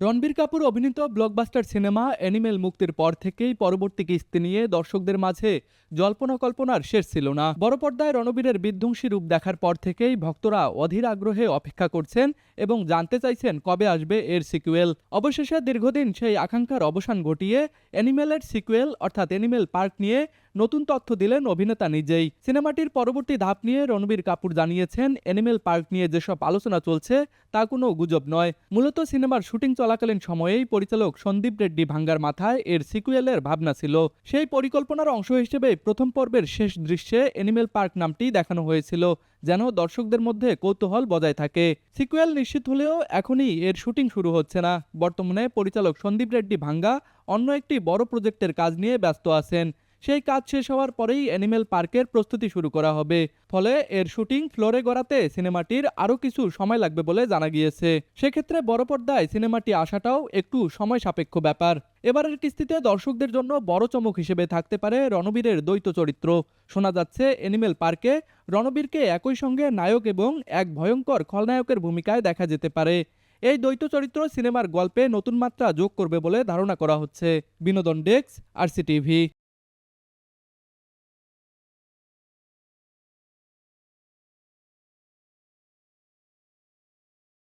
রণবীর কাপুর অভিনীত blockbuster cinema animal মুক্তির পর থেকেই পরবর্তী কিস্তি নিয়ে দর্শকদের মাঝে জল্পনা কল্পনার শেষ ছিল না। বড় পর্দায় রণবীরের বিধ্বংসী রূপ দেখার পর থেকেই ভক্তরা অধীর আগ্রহে অপেক্ষা করছেন এবং জানতে চাইছেন কবে আসবে এর সিকুয়েল। অবশেষে দীর্ঘদিন সেই আকাঙ্ক্ষার অবসান ঘটিয়ে অ্যানিমেলের সিকুয়েল অর্থাৎ অ্যানিমেল পার্ক নিয়ে নতুন তথ্য দিলেন অভিনেতা নিজেই। সিনেমাটির পরবর্তী ধাপ নিয়ে রণবীর কাপুর জানিয়েছেন, অ্যানিমেল পার্ক নিয়ে যেসব আলোচনা চলছে তা কোনো গুজব নয়। মূলত সিনেমার শুটিং চলাকালীন সময়েই পরিচালক সন্দীপ রেড্ডি ভাঙ্গার মাথায় এর সিকুয়েলের ভাবনা ছিল। সেই পরিকল্পনার অংশ হিসেবে প্রথম পর্বের শেষ দৃশ্যে অ্যানিমেল পার্ক নামটি দেখানো হয়েছিল, যেন দর্শকদের মধ্যে কৌতূহল বজায় থাকে। সিকুয়েল নিশ্চিত হলেও এখনই এর শুটিং শুরু হচ্ছে না। বর্তমানে পরিচালক সন্দীপ রেড্ডি ভাঙ্গা অন্য একটি বড় প্রজেক্টের কাজ নিয়ে ব্যস্ত আছেন। সেই কাজ শেষ হওয়ার পরেই অ্যানিমেল পার্কের প্রস্তুতি শুরু করা হবে। ফলে এর শুটিং ফ্লোরে গড়াতে সিনেমাটির আরও কিছু সময় লাগবে বলে জানা গিয়েছে। সেক্ষেত্রে বড় পর্দায় সিনেমাটি আসাটাও একটু সময় সাপেক্ষ ব্যাপার। এবারের কিস্তিতে দর্শকদের জন্য বড় চমক হিসেবে থাকতে পারে রণবীরের দ্বৈত চরিত্র। শোনা যাচ্ছে অ্যানিমেল পার্কে রণবীরকে একই সঙ্গে নায়ক এবং এক ভয়ঙ্কর খলনায়কের ভূমিকায় দেখা যেতে পারে। এই দ্বৈত চরিত্র সিনেমার গল্পে নতুন মাত্রা যোগ করবে বলে ধারণা করা হচ্ছে। বিনোদন ডেস্ক, RCTV।